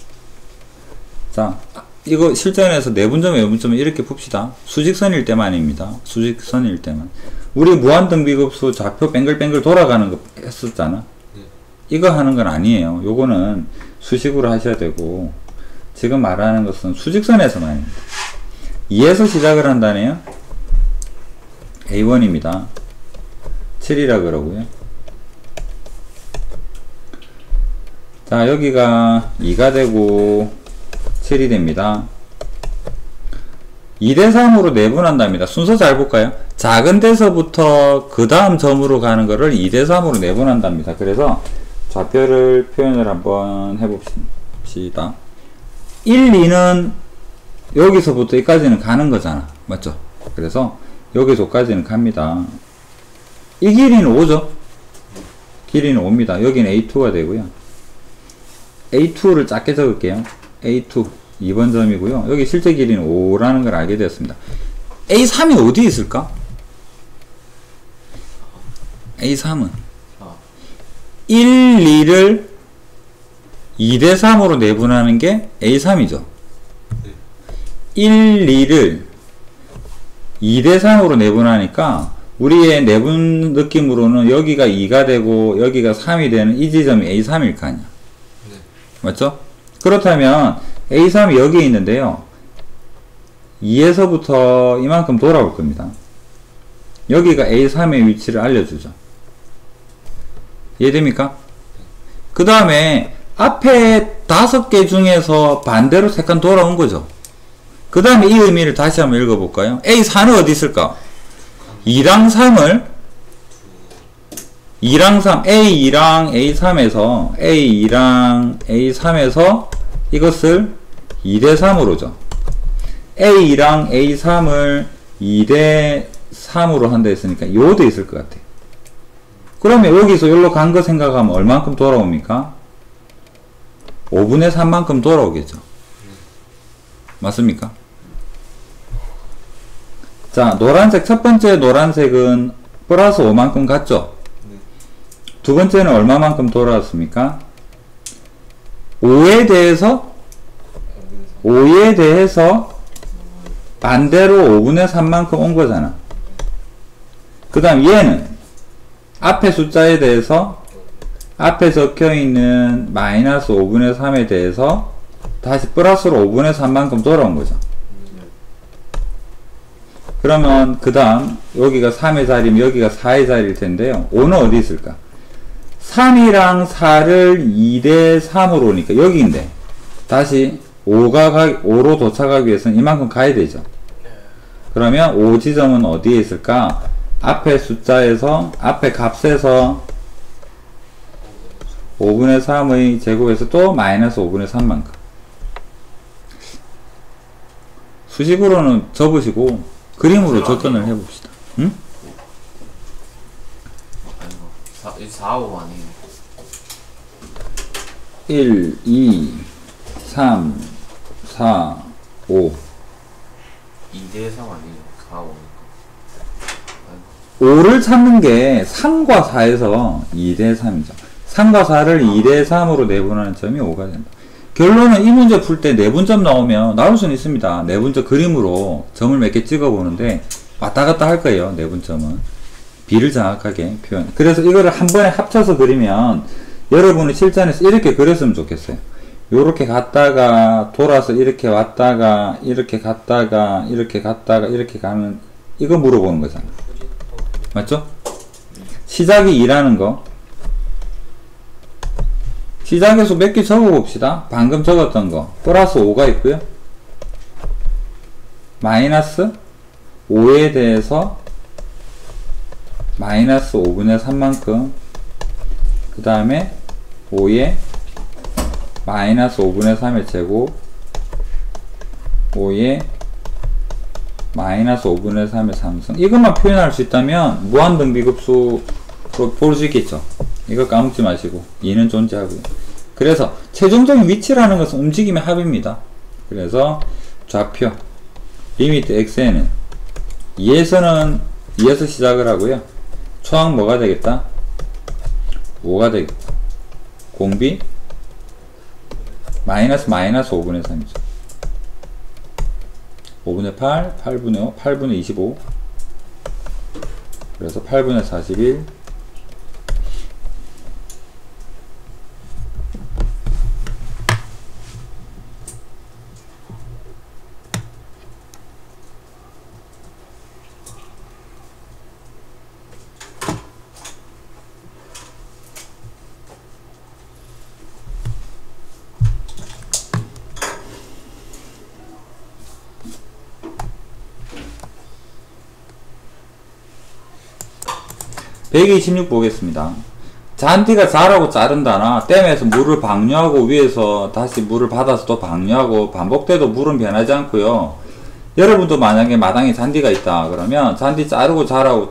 A: 자, 이거 실전에서 내분점, 외분점을 이렇게 풉시다. 수직선일 때만입니다. 수직선일 때만. 우리 무한등비급수 좌표 뱅글뱅글 돌아가는 거 했었잖아. 이거 하는 건 아니에요. 요거는 수식으로 하셔야 되고, 지금 말하는 것은 수직선에서만입니다. 2에서 시작을 한다네요. A1입니다. 7이라 그러고요. 자, 여기가 2가 되고 7이 됩니다. 2대3으로 내분한답니다. 순서 잘 볼까요? 작은 데서부터 그 다음 점으로 가는 거를 2대3으로 내분한답니다. 그래서 좌표를 표현을 한번 해봅시다. 1, 2는 여기서부터 여기까지는 가는 거잖아. 맞죠? 그래서 여기서까지는 갑니다. 이 길이는 5죠? 길이는 5입니다. 여기는 A2가 되고요. A2를 작게 적을게요. A2 2번 점이고요. 여기 실제 길이는 5라는 걸 알게 되었습니다. A3이 어디 있을까? A3은 1, 2를 2대3으로 내분하는 게 A3이죠. 1, 2를 2대3으로 내분하니까 우리의 내분 느낌으로는 여기가 2가 되고 여기가 3이 되는 이 지점이 A3일 거 아니야. 맞죠? 그렇다면 A3이 여기에 있는데요. 2에서부터 이만큼 돌아올 겁니다. 여기가 A3의 위치를 알려주죠. 이해됩니까? 그 다음에 앞에 5개 중에서 반대로 3칸 돌아온 거죠. 그 다음에 이 의미를 다시 한번 읽어볼까요? A4는 어디 있을까? 2랑 3을 2랑 3, A2랑 A3에서 A2랑 A3에서 이것을 2대3으로죠. A2랑 A3을 2대3으로 한다 했으니까 요도 있을 것 같아요. 그러면 여기서 여기로 간 거 생각하면 얼만큼 돌아옵니까? 5분의 3만큼 돌아오겠죠. 맞습니까? 자, 노란색, 첫 번째 노란색은 플러스 5만큼 갔죠? 두 번째는 얼마만큼 돌아왔습니까? 5에 대해서 반대로 5분의 3만큼 온 거잖아. 그 다음 얘는 앞에 숫자에 대해서 앞에 적혀 있는 마이너스 5분의 3에 대해서 다시 플러스로 5분의 3만큼 돌아온 거죠. 그러면 그 다음 여기가 3의 자리면 여기가 4의 자리일 텐데요. 5는 어디 있을까? 3이랑 4를 2대3으로 오니까 여기인데 다시 5로 도착하기 위해서는 이만큼 가야 되죠. 그러면 O 지점은 어디에 있을까? 앞에 숫자에서, 앞에 값에서 5분의 3의 제곱에서 또 마이너스 5분의 3만큼. 수식으로는 접으시고 그림으로 접근을 해봅시다. 응?
D: 아니고 4, 5 아니에요.
A: 1, 2, 3, 4, 5.
D: 2대 3 아니에요. 4, 5니까.
A: 5를 찾는 게 3과 4에서 2대 3이죠. 3과 4를 2대 3으로 내분하는 점이 5가 된다. 결론은 이 문제 풀 때 내분점 나오면 나올 수는 있습니다. 내분점 그림으로 점을 몇 개 찍어 보는데 왔다 갔다 할 거예요. 내분점은 B를 정확하게 표현. 그래서 이거를 한 번에 합쳐서 그리면 여러분이 실전에서 이렇게 그렸으면 좋겠어요. 요렇게 갔다가 돌아서 이렇게 왔다가 이렇게 갔다가 이렇게 갔다가 이렇게 가는, 이거 물어보는 거잖아. 맞죠? 시작이 2라는 거, 시작에서 몇 개 적어 봅시다. 방금 적었던 거 플러스 5가 있고요, 마이너스 5에 대해서 마이너스 5분의 3만큼, 그 다음에 5에 마이너스 5분의 3의 제곱, 5에 마이너스 5분의 3의 3승. 이것만 표현할 수 있다면 무한등비급수로 볼 수 있겠죠. 이거 까먹지 마시고 2는 존재하고요. 그래서 최종적인 위치라는 것은 움직임의 합입니다. 그래서 좌표 리미트 x에는 2에서 시작을 하고요. 초항 뭐가 되겠다? 5가 되겠다. 공비 마이너스 5분의 3이죠. 5분의 8, 8분의 5, 8분의 25. 그래서 8분의 41. (126) 보겠습니다. 잔디가 자라고 자른다나 댐에서 물을 방류하고 위에서 다시 물을 받아서 또 방류하고 반복돼도 물은 변하지 않고요. 여러분도 만약에 마당에 잔디가 있다 그러면 잔디 자르고 자라고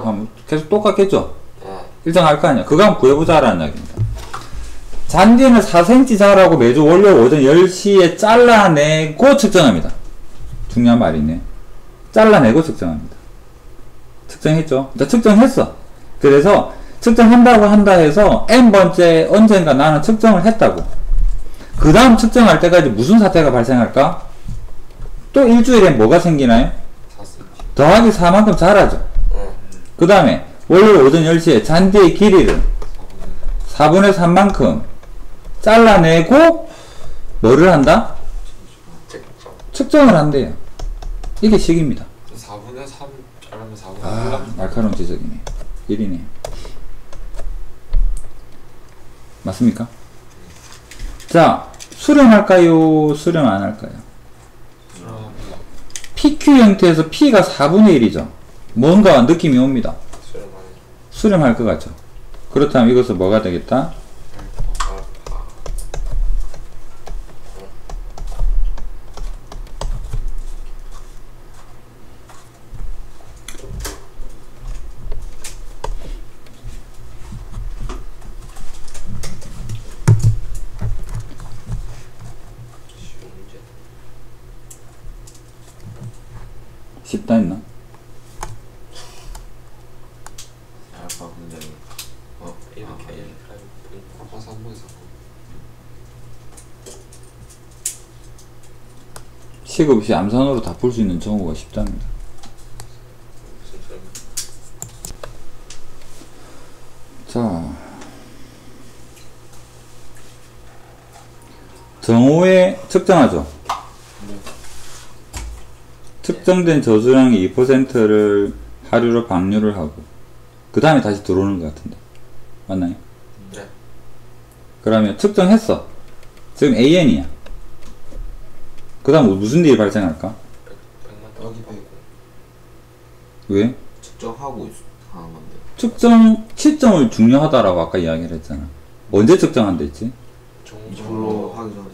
A: 하면 계속 똑같겠죠? 일정할 거 아니야. 그거 한번 구해보자라는 이야기입니다. 잔디는 4cm 자라고 매주 월요일 오전 10시에 잘라내고 측정합니다. 중요한 말이 있네요. 잘라내고 측정합니다. 측정했죠? 일단 측정했어. 그래서 측정한다고 한다 해서 n번째 언젠가 나는 측정을 했다고. 그 다음 측정할 때까지 무슨 사태가 발생할까? 또 일주일에 뭐가 생기나요?
C: 4cm.
A: 더하기 4만큼 자라죠. 그 다음에 월요일 오전 10시에 잔디의 길이를 4분의 3만큼 잘라내고 뭐를 한다? 측정을 한대요. 이게 식입니다.
B: 4분의 3 자르면 4분의 1.
A: 아, 날카로운 지적이네. 1이네. 맞습니까? 자, 수렴할까요? 수렴 안 할까요? PQ 형태에서 P가 4분의 1이죠. 뭔가 느낌이 옵니다. 수렴할 것 같죠? 그렇다면 이것은 뭐가 되겠다? 쉽다 했나?
D: 알파 분자리.
C: 이렇게
B: 아빠 3분의 3.
A: 시급 없이 암산으로 다 풀 수 있는 정오가 쉽답니다.
C: 무슨 소리?
A: 자, 정오에 측정하죠. 측정된 저수량의 2%를 하류로 방류를 하고 그 다음에 다시 들어오는 것 같은데 맞나요?
C: 네.
A: 그러면 측정했어. 지금 AN이야. 그 다음 무슨 일이 발생할까?
C: 100만
B: 여기 100.
A: 왜?
D: 측정하고 하는 건데.
A: 측정 시점을 중요하다라고 아까 이야기를 했잖아. 언제 측정한다 했지?
D: 이걸로 하기 전에.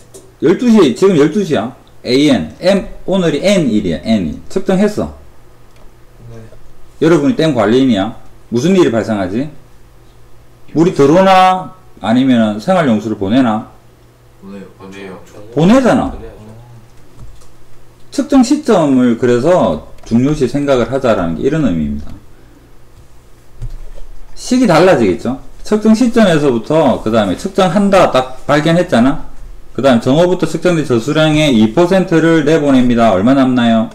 A: 12시, 지금 12시야. AN, M, 오늘이 N일이야, N일. 측정했어.
B: 네.
A: 여러분이 댐 관리인이야. 무슨 일이 발생하지? 물이 들어오나? 아니면 생활용수를 보내나?
D: 보내요.
A: 보내잖아. 측정 시점을 그래서 중요시 생각을 하자라는 게 이런 의미입니다. 식이 달라지겠죠? 측정 시점에서부터 그 다음에 측정한다 딱 발견했잖아? 그 다음 정오부터 측정된 저수량의 2%를 내보냅니다. 얼마 남나요?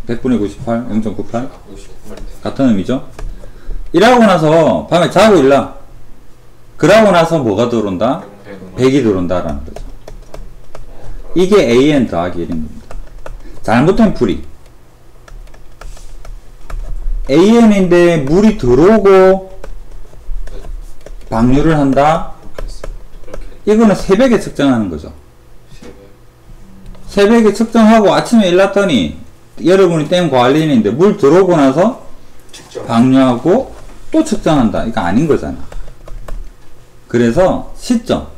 A: 100분의 98? 0.98? 같은 의미죠? 일하고 나서 밤에 자고 일라. 그러고 나서 뭐가 들어온다? 100이 들어온다라는 거죠. 이게 AN 더하기 1인 겁니다. 잘못된 풀이. AN인데 물이 들어오고 방류를 한다? 이거는 새벽에 측정하는 거죠. 새벽에 측정하고 아침에 일났더니 여러분이 댐 관리인인데 물 들어오고 나서 방류하고 또 측정한다. 이거 아닌 거잖아. 그래서 시점.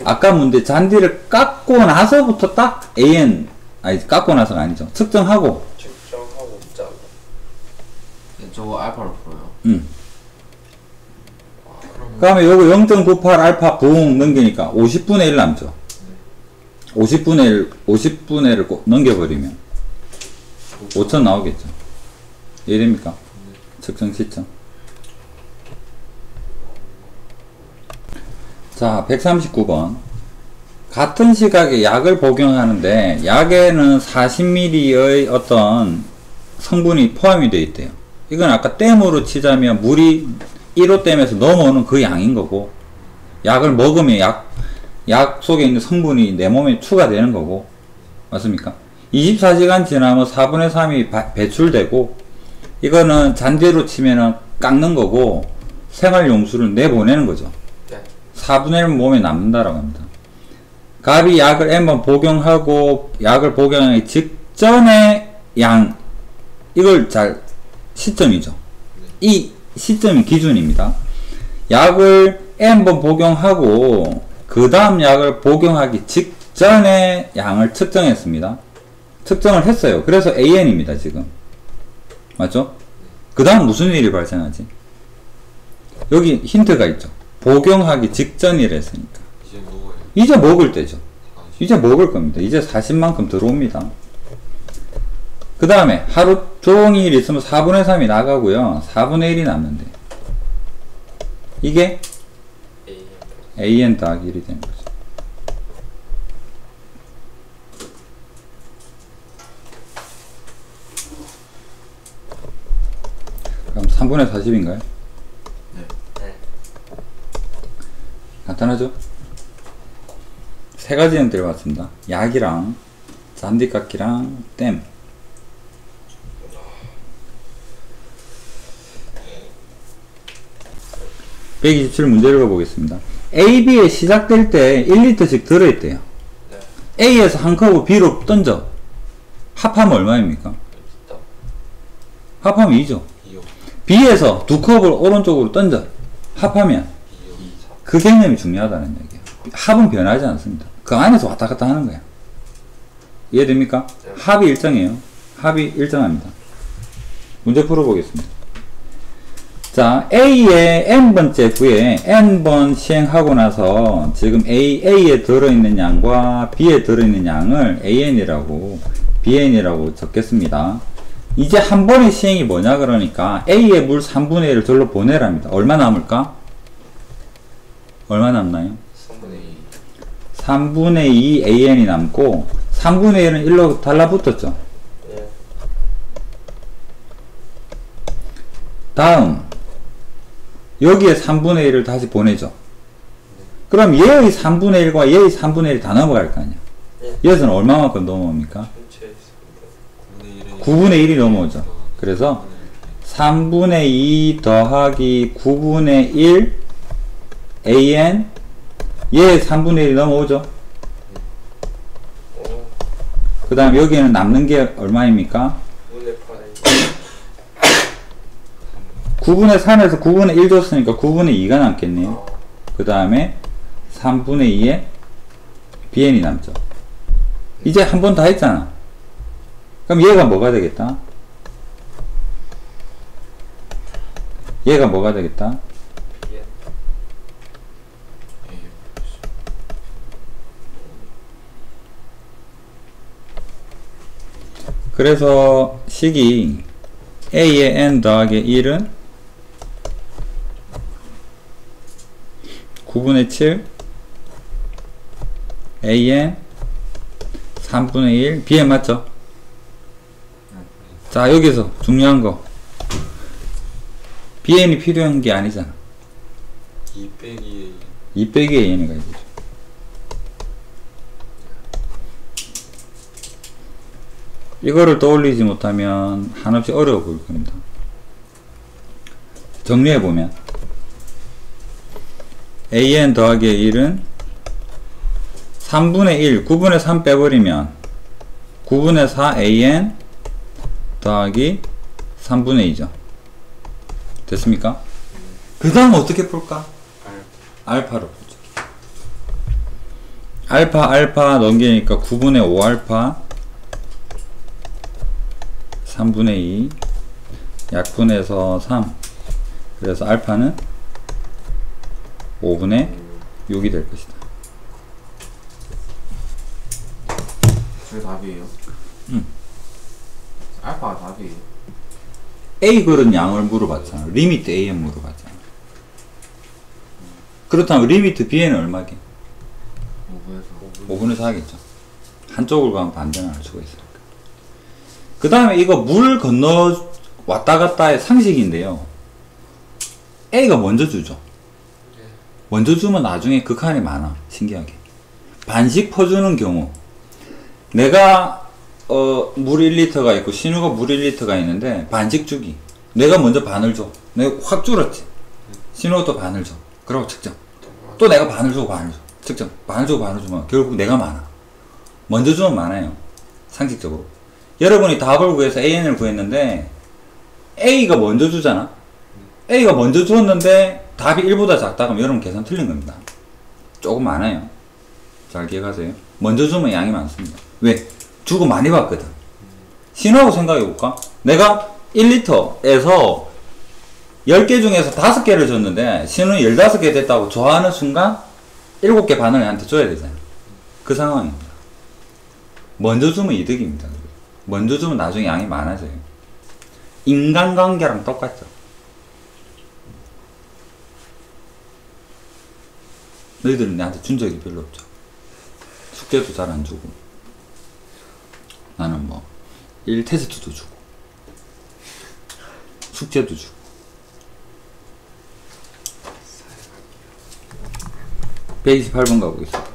A: 아까 문제 잔디를 깎고 나서부터 딱 AN, 아니 깎고 나서가 아니죠. 측정하고.
C: 측정하고 짜고.
D: 저거 알파로 풀어요.
A: 그 다음에 요거 0.98 알파 붕 넘기니까 50분의 1 남죠. 50분의 1을 꼭 넘겨버리면 5천 나오겠죠. 이해됩니까? 측정 시점. 자, 139번. 같은 시각에 약을 복용하는데 약에는 40ml의 어떤 성분이 포함이 되어 있대요. 이건 아까 댐으로 치자면 물이 1호 댐에서 넘어오는 그 양인 거고, 약을 먹으면 약 속에 있는 성분이 내 몸에 추가되는 거고, 맞습니까? 24시간 지나면 4분의 3이 배출되고, 이거는 잔디로 치면은 깎는 거고, 생활용수를 내보내는 거죠. 4분의 1은 몸에 남는다라고 합니다. 갑이 약을 N번 복용하고, 약을 복용하기 직전의 양, 이걸 시점이죠. 이 시점이 기준입니다. 약을 N번 복용하고 그 다음 약을 복용하기 직전에 양을 측정했습니다. 측정을 했어요. 그래서 AN입니다. 지금 맞죠? 그 다음 무슨 일이 발생하지? 여기 힌트가 있죠. 복용하기 직전이라 했으니까
B: 이제 먹어요.
A: 이제 먹을 때죠. 이제 먹을 겁니다. 이제 40만큼 들어옵니다. 그 다음에 하루 종일 있으면 4분의 3이 나가고요. 4분의 1이 남는데 이게 AN 더하기 1이 되는 거죠. 그럼 3분의 40인가요?
C: 네.
A: 간단하죠? 세 가지 형태를 봤습니다. 약이랑 잔디깎기랑 댐. 127 문제 읽어보겠습니다. A, B에 시작될 때 1리터씩 들어있대요.
C: 네.
A: A에서 한 컵을 B로 던져. 합하면 얼마입니까? 합하면 2죠.
B: 2요.
A: B에서 두 컵을 오른쪽으로 던져. 합하면
B: 2요.
A: 그 개념이 중요하다는 얘기예요. 합은 변하지 않습니다. 그 안에서 왔다 갔다 하는 거야. 이해됩니까?
C: 네.
A: 합이 일정해요. 합이 일정합니다. 문제 풀어보겠습니다. 자, A의 n번째 구에 n번 시행하고 나서 지금 A에 들어있는 양과 B에 들어있는 양을 AN이라고 BN이라고 적겠습니다. 이제 한 번의 시행이 뭐냐 그러니까 A의 물 3분의 1을 절로 보내랍니다. 얼마 남을까? 얼마 남나요? 3분의 2 AN이 남고 3분의 1은 1로 달라붙었죠.
C: 네.
A: 다음 여기에 3분의 1을 다시 보내죠. 그럼 얘의 3분의 1과 얘의 3분의 1이 다 넘어갈 거 아니야.
C: 네.
A: 여기서는 얼마만큼 넘어옵니까?
C: 전체
A: 9분의 1이 넘어오죠. 그래서 3분의 2 더하기 9분의 1 AN 얘의 3분의 1이 넘어오죠. 그 다음 여기에는 남는 게 얼마입니까?
C: 9분의
A: 9분의 3에서 9분의 1 줬으니까 9분의 2가 남겠네요. 그 다음에 3분의 2에 bn이 남죠. 이제 한 번 다 했잖아. 그럼 얘가 뭐가 되겠다? 얘가 뭐가 되겠다? 그래서 식이 a의 n 더하기 1은 9분의 7 an 3분의 1 bn 맞죠? 자, 여기서 중요한 거 bn이 필요한 게 아니잖아.
B: 2 빼기
A: 2 빼기 an이 가야 되죠. 이거를 떠올리지 못하면 한없이 어려워 보일 겁니다. 정리해보면 an 더하기 1은 3분의 1, 9분의 3 빼버리면 9분의 4 an 더하기 3분의 2죠. 됐습니까? 그 다음 어떻게 풀까? 알파로 풀죠. 알파 넘기니까 9분의 5알파 3분의 2 약분해서 3 그래서 알파는 5분의 6이 될 것이다.
D: 저게 답이에요? 알파가 답이에요.
A: A 걸은 양을 물어봤잖아. 리미트 A는 물어봤잖아. 그렇다면 리미트 B는 얼마게? 5분의 4겠죠. 한쪽을 가면 반대는 알 수가 있으니까. 그 다음에 이거 물 건너 왔다 갔다의 상식인데요. A가 먼저 주죠. 먼저 주면 나중에 극한이 많아. 신기하게. 반씩 퍼주는 경우 내가 물 1리터가 있고 신우가 물 1리터가 있는데 반씩 주기. 내가 먼저 반을 줘. 내가 확 줄었지. 신우가 또 반을 줘. 그러고 측정. 또 내가 반을 주고 반을 줘. 측정. 반을 주고 반을 주면 결국 내가 많아. 먼저 주면 많아요. 상식적으로. 여러분이 답을 구해서 AN을 구했는데 A가 먼저 주잖아. A가 먼저 줬는데 답이 1보다 작다 그러면 여러분 계산 틀린 겁니다. 조금 많아요. 잘 기억하세요. 먼저 주면 양이 많습니다. 왜? 주고 많이 받거든. 신호하고 생각해볼까? 내가 1리터에서 10개 중에서 5개를 줬는데 신호는 15개 됐다고 좋아하는 순간 7개 반을 얘한테 줘야 되잖아요. 그 상황입니다. 먼저 주면 이득입니다. 먼저 주면 나중에 양이 많아져요. 인간관계랑 똑같죠. 너희들은 내한테 준 적이 별로 없죠. 숙제도 잘 안 주고 나는 뭐 1 테스트도 주고 숙제도 주고 페이지 8번 가보겠습니다.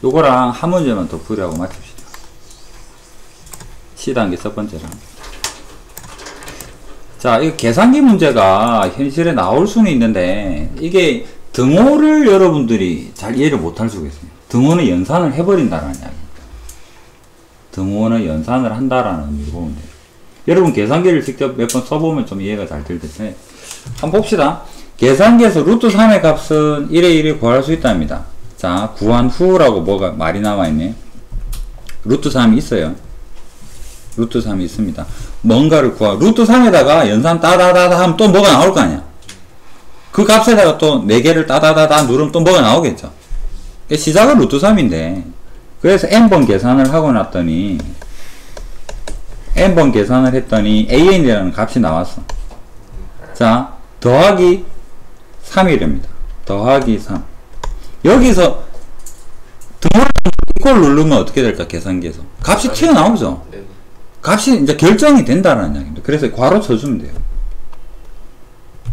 A: 요거랑 한 문제만 더 풀이하고 맞춥시다. C단계 첫 번째랑. 자, 이 계산기 문제가 현실에 나올 수는 있는데 이게 등호를 여러분들이 잘 이해를 못할 수가 있어요. 등호는 연산을 해버린다는 이야기입니다. 등호는 연산을 한다라는 의미로 보면 돼요. 여러분 계산기를 직접 몇 번 써보면 좀 이해가 잘 될 텐데 한번 봅시다. 계산기에서 루트 3의 값은 1의 1을 구할 수 있답니다. 자, 구한 후라고 뭐가 말이 나와있네. 루트 3이 있어요. 루트 3이 있습니다. 뭔가를 루트 3에다가 연산 따다다다 하면 또 뭐가 나올 거 아니야. 그 값에다가 또 4개를 따다다다 누르면 또 뭐가 나오겠죠. 시작은 루트 3인데 그래서 n번 계산을 하고 났더니 n번 계산을 했더니 an이라는 값이 나왔어. 자, 더하기 3이랍니다. 더하기 3. 여기서 등호를 이꼴 누르면 어떻게 될까? 계산기에서 값이 튀어나오죠. 값이 이제 결정이 된다는 이야기입니다. 그래서 괄호 쳐주면 돼요.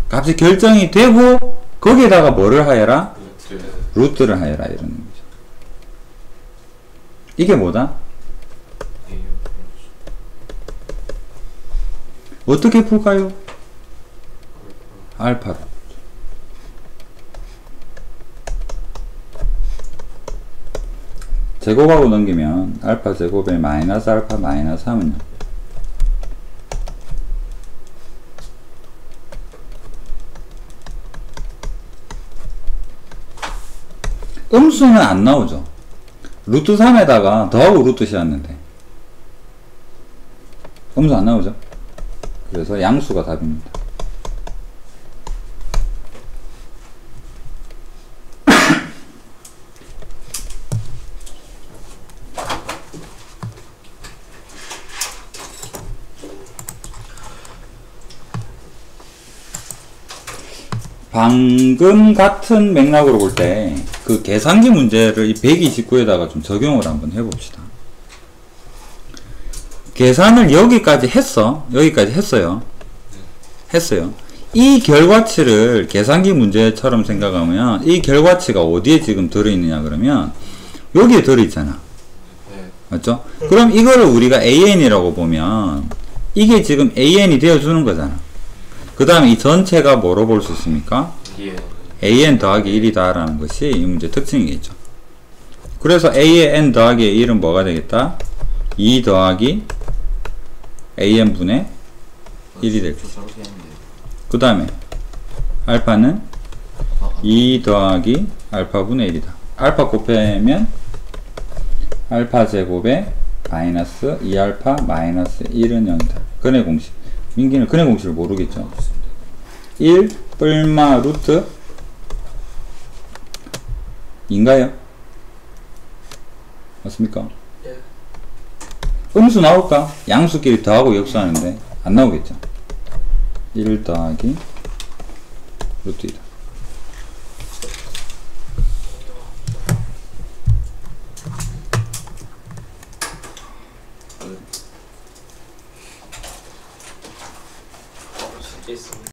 A: 값이 결정이 되고 거기에다가 뭐를 하여라? 루트를 하여라 이런 의미죠. 이게 뭐다? 어떻게 풀까요? 알파로. 제곱하고 넘기면 알파 제곱에 마이너스 알파 마이너스 하면요. 음수는 안 나오죠. 루트 3에다가 더하고 루트 씌웠는데 음수 안 나오죠. 그래서 양수가 답입니다. 방금 같은 맥락으로 볼 때 그 계산기 문제를 이 129에다가 좀 적용을 한번 해봅시다. 계산을 여기까지 했어요. 이 결과치를 계산기 문제처럼 생각하면 이 결과치가 어디에 지금 들어있느냐 그러면 여기에 들어있잖아. 맞죠? 그럼 이거를 우리가 AN이라고 보면 이게 지금 AN이 되어주는 거잖아. 그 다음에 이 전체가 뭐로 볼 수 있습니까? AN 더하기 1이다 라는 것이 이 문제 특징이겠죠. 그래서 AN 더하기 1은 뭐가 되겠다? 2 더하기 AN 분의 1이 될 거죠. 그 다음에 알파는 2 더하기 알파 분의 1이다. 알파 곱하면 알파 제곱에 마이너스 2알파 마이너스 1은 0이다. 근의 공식. 민기는 근의 공식을 모르겠죠. 1 뿔마 루트 인가요? 맞습니까?
C: 예.
A: 음수 나올까? 양수끼리 더하고 역수하는데 안 나오겠죠. 1 더하기 루트 2다.
C: 숙제 있습니다.